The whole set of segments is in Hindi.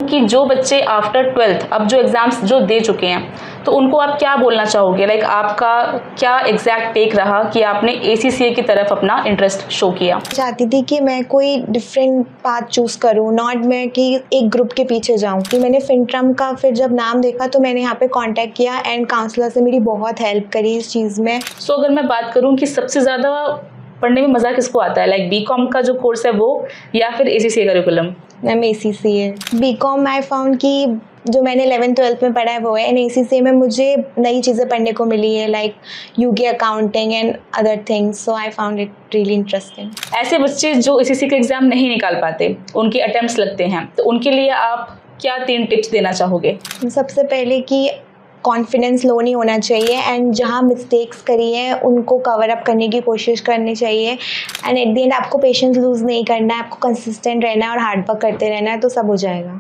कि जो बच्चे आफ्टर 12th अब जो एग्ज़ाम्स जो दे चुके हैं तो उनको आप क्या बोलना चाहोगे? लाइक आपका क्या एग्जैक्ट टेक रहा कि आपने ACCA की तरफ अपना इंटरेस्ट शो किया? चाहती थी कि मैं कोई डिफरेंट पाथ चूज़ करूँ, नॉट मैं कि एक ग्रुप के पीछे जाऊँ। कि मैंने फिनट्रम का फिर जब नाम देखा तो मैंने यहाँ पे कांटेक्ट किया एंड काउंसलर से मेरी बहुत हेल्प करी इस चीज़ में। सो अगर मैं बात करूँ कि सबसे ज़्यादा पढ़ने में मज़ा किसको आता है, लाइक BCom का जो कोर्स है वो या फिर ACCA curriculum? Ma'am ACCA। BCom I found कि जो मैंने 11th-12th में पढ़ा है वो है, एंड ACCA में मुझे नई चीज़ें पढ़ने को मिली है like UK accounting and other things, so I found it really interesting. ऐसे बच्चे जो ACCA का एग्ज़ाम नहीं निकाल पाते, उनके अटेम्प्ट्स लगते हैं, तो उनके लिए आप क्या 3 टिप्स देना चाहोगे? सबसे पहले कि कॉन्फिडेंस लो नहीं होना चाहिए एंड जहाँ मिस्टेक्स करी है उनको कवर अप करने की कोशिश करनी चाहिए एंड एट द एंड आपको पेशेंस लूज़ नहीं करना है, आपको कंसिस्टेंट रहना है और हार्ड वर्क करते रहना है, तो सब हो जाएगा।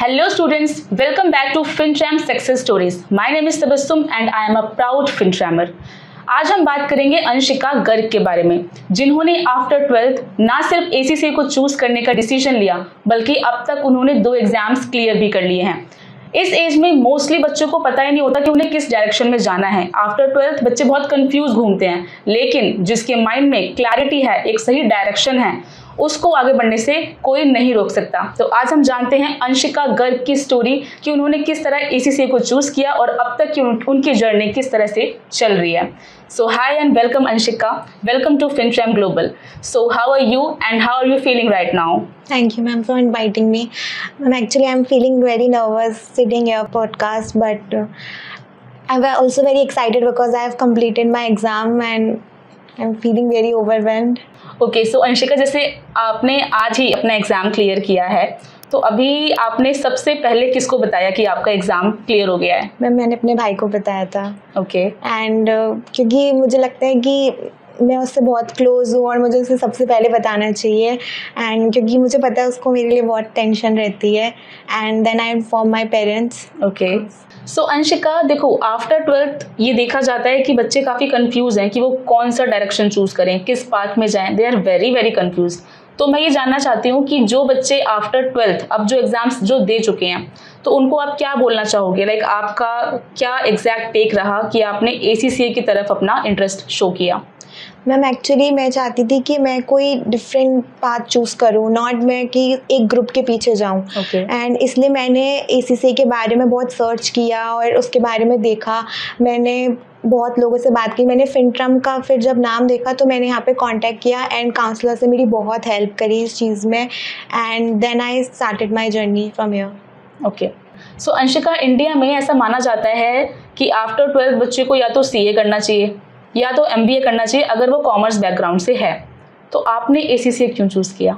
Hello students, welcome back to FinTram Success Stories. My name is Tabassum and I am a proud FinTrammer. आज हम बात करेंगे अंशिका गर्ग के बारे में, जिन्होंने आफ्टर 12th ना सिर्फ ACCA को चूज करने का डिसीजन लिया बल्कि अब तक उन्होंने 2 एग्जाम्स क्लियर भी कर लिए हैं। इस एज में मोस्टली बच्चों को पता ही नहीं होता कि उन्हें किस डायरेक्शन में जाना है। आफ्टर 12th बच्चे बहुत कंफ्यूज घूमते हैं, लेकिन जिसके माइंड में क्लैरिटी है, एक सही डायरेक्शन है, उसको आगे बढ़ने से कोई नहीं रोक सकता। तो आज हम जानते हैं अंशिका गर्ग की स्टोरी कि उन्होंने किस तरह ACCA को चूज किया और अब तक की उनकी जर्नी किस तरह से चल रही है। So hi and welcome Anshika, welcome to FinTram Global. So how are you and how are you feeling right now? Thank you, ma'am, for inviting me. Actually, I'm feeling very nervous sitting here podcast, but I'm also very excited because I have completed my exam and I'm feeling very overwhelmed. Okay, so Anshika, जैसे आपने आज ही अपना एग्ज़ाम क्लियर किया है, तो अभी आपने सबसे पहले किसको बताया कि आपका एग्ज़ाम क्लियर हो गया है? मैंने अपने भाई को बताया था। ओके। एंड क्योंकि मुझे लगता है कि मैं उससे बहुत क्लोज़ हूँ और मुझे उसे सबसे पहले बताना चाहिए, एंड क्योंकि मुझे पता है उसको मेरे लिए बहुत टेंशन रहती है, and then I inform my parents. Okay, so Anshika, देखो आफ्टर 12th ये देखा जाता है कि बच्चे काफ़ी कंफ्यूज हैं कि वो कौन सा डायरेक्शन चूज़ करें, किस पाथ में जाएं। They are very very confuse. तो मैं ये जानना चाहती हूँ कि जो बच्चे आफ्टर 12th अब जो एग्ज़ाम्स जो दे चुके हैं तो उनको आप क्या बोलना चाहोगे? लाइक आपका क्या एग्जैक्ट टेक रहा कि आपने ACCA की तरफ अपना इंटरेस्ट शो किया? मैम एक्चुअली मैं चाहती थी कि मैं कोई डिफरेंट पाथ चूज़ करूँ, नॉट मैं कि एक ग्रुप के पीछे जाऊँ। एंड इसलिए मैंने ACCA के बारे में बहुत सर्च किया और उसके बारे में देखा, मैंने बहुत लोगों से बात की, मैंने फिनट्रम का फिर जब नाम देखा तो मैंने यहाँ पे कांटेक्ट किया एंड काउंसलर से मेरी बहुत हेल्प करी इस चीज़ में, and then I started my journey from here. Okay, so Anshika, India में ऐसा माना जाता है कि आफ्टर 12th बच्चे को या तो CA करना चाहिए या तो MBA करना चाहिए अगर वो कॉमर्स बैकग्राउंड से है। तो आपने ACCA क्यों चूज़ किया?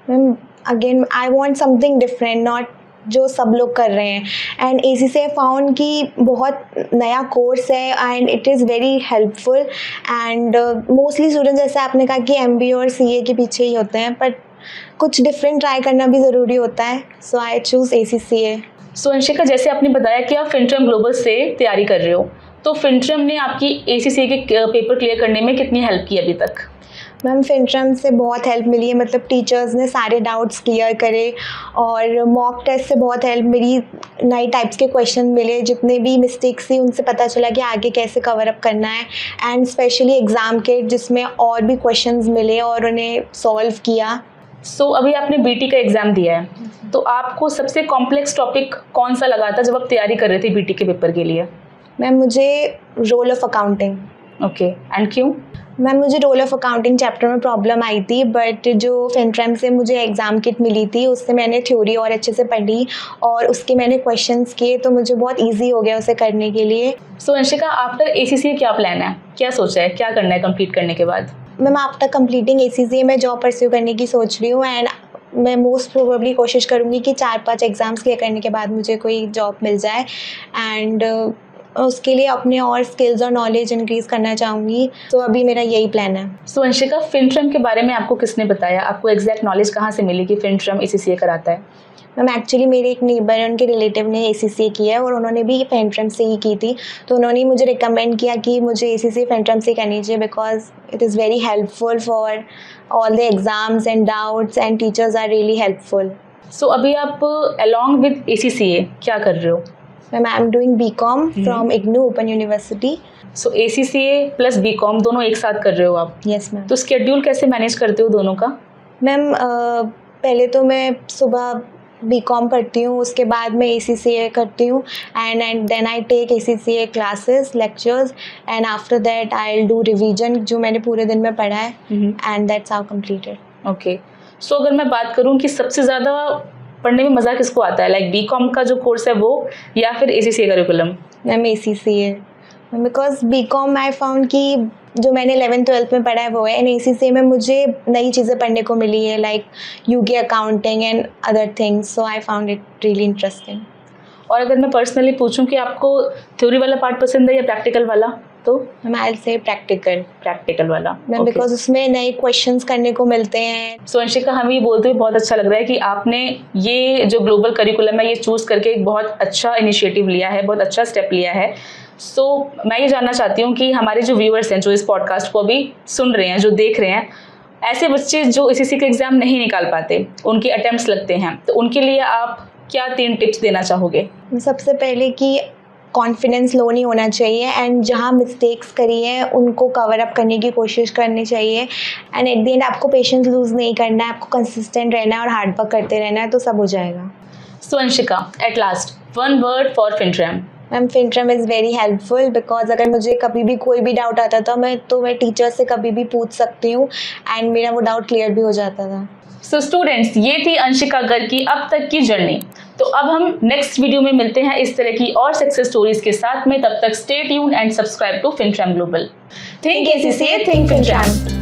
Ma'am again I want something different, not जो सब लोग कर रहे हैं, एंड ACCA फाउंड कि बहुत नया कोर्स है and it is very helpful, and mostly students जैसे आपने कहा कि MBA और CA के पीछे ही होते हैं, बट कुछ डिफरेंट ट्राई करना भी ज़रूरी होता है, सो आई चूज़ ACCA। सो अंशिका, जैसे आपने बताया कि आप FinTram ग्लोबल से तैयारी कर रहे हो, तो FinTram ने आपकी ACCA के पेपर क्लियर करने में कितनी हेल्प की अभी तक? मैम FinTram से बहुत हेल्प मिली है, मतलब टीचर्स ने सारे डाउट्स क्लियर करे और मॉक टेस्ट से बहुत हेल्प मिली, नई टाइप्स के क्वेश्चन मिले, जितने भी मिस्टेक्स थी उनसे पता चला कि आगे कैसे कवर अप करना है, एंड स्पेशली एग्ज़ाम के जिसमें और भी क्वेश्चंस मिले और उन्हें सॉल्व किया। सो अभी आपने BT का एग्ज़ाम दिया है, तो आपको सबसे कॉम्प्लेक्स टॉपिक कौन सा लगा था जब आप तैयारी कर रहे थे BT के पेपर के लिए? मैम मुझे role of accounting. Okay, and क्यों? मैम मुझे रोल ऑफ अकाउंटिंग चैप्टर में प्रॉब्लम आई थी, बट जो FinTram से मुझे एग्ज़ाम किट मिली थी उससे मैंने थ्योरी और अच्छे से पढ़ी और उसके मैंने क्वेश्चंस किए, तो मुझे बहुत इजी हो गया उसे करने के लिए। सो अंशिका, आफ्टर ACCA क्या प्लान है, क्या सोचा है, क्या करना है कंप्लीट करने के बाद? मैम आफ्टर कंप्लीटिंग ACCA मैं जॉब परस्यू करने की सोच रही हूँ, एंड मैं मोस्ट प्रोबेबली कोशिश करूँगी कि 4-5 एग्ज़ाम्स क्लियर करने के बाद मुझे कोई जॉब मिल जाए, एंड उसके लिए अपने और स्किल्स और नॉलेज इंक्रीज़ करना चाहूँगी। तो अभी मेरा यही प्लान है। सो अंशिका, फिनट्रम के बारे में आपको किसने बताया? आपको एग्जैक्ट नॉलेज कहाँ से मिली कि फिनट्रम ACCA कराता है? मैम एक्चुअली मेरे एक नेबर है, उनके रिलेटिव ने ACCA किया है और उन्होंने भी फिनट्रम से ही की थी। तो उन्होंने मुझे रिकमेंड किया कि मुझे ACCA फिनट्रम से करनी चाहिए because it is very helpful for all the exams and doubts and teachers are really helpful. So अभी आप अलॉन्ग विद ACCA क्या कर रहे हो? Ma'am I am doing BCom from IGNOU open university. So ACCA plus BCom दोनों एक साथ कर रहे हो आप? Yes ma'am. तो स्केड्यूल कैसे मैनेज करते हो दोनों का? मैम पहले तो मैं सुबह BCom पढ़ती हूँ, उसके बाद मैं ACCA करती हूँ and then I take ACCA classes lectures and after that I will do revision जो मैंने पूरे दिन में पढ़ा है and that's how completed. Okay. So अगर मैं बात करूँ कि सबसे ज़्यादा पढ़ने में मज़ा किसको आता है, लाइक BCom का जो कोर्स है वो या फिर ACCA curriculum? Ma'am ACCA because BCom I found कि जो मैंने 11th-12th में पढ़ा है वो है एंड ACCA में मुझे नई चीज़ें पढ़ने को मिली है like UK accounting and other things, so I found it really interesting. और अगर मैं पर्सनली पूछूं कि आपको थ्योरी वाला पार्ट पसंद है या प्रैक्टिकल वाला, तो ma'am I will say practical वाला। मैम बिकॉज उसमें नए क्वेश्चंस करने को मिलते हैं। सो अंशिका, हमें ये बोलते हुए बहुत अच्छा लग रहा है कि आपने ये जो ग्लोबल करिकुलम है ये चूज़ करके एक बहुत अच्छा इनिशिएटिव लिया है, बहुत अच्छा स्टेप लिया है। सो मैं ये जानना चाहती हूँ कि हमारे जो व्यूअर्स हैं, जो इस पॉडकास्ट को अभी सुन रहे हैं, जो देख रहे हैं, ऐसे बच्चे जो ACCA का एग्ज़ाम नहीं निकाल पाते, उनके अटेम्प्ट्स लगते हैं, तो उनके लिए आप क्या 3 टिप्स देना चाहोगे? सबसे पहले कि कॉन्फिडेंस लो नहीं होना चाहिए एंड जहाँ मिस्टेक्स करी हैं उनको कवर अप करने की कोशिश करनी चाहिए एंड एट द एंड आपको पेशेंस लूज़ नहीं करना है, आपको कंसिस्टेंट रहना है और हार्ड वर्क करते रहना है, तो सब हो जाएगा। So Anshika, at last 1 word for FinTram. Ma'am FinTram is very helpful because अगर मुझे कभी भी कोई भी डाउट आता था मैं टीचर से कभी भी पूछ सकती हूँ एंड मेरा वो डाउट क्लियर भी हो जाता था। सो स्टूडेंट्स, ये थी अंशिका गर्ग की अब तक की जर्नी। तो अब हम नेक्स्ट वीडियो में मिलते हैं इस तरह की और सक्सेस स्टोरीज के साथ में। तब तक stay tuned and subscribe to FinTram Global. Think ACCA, think फिनट्रम।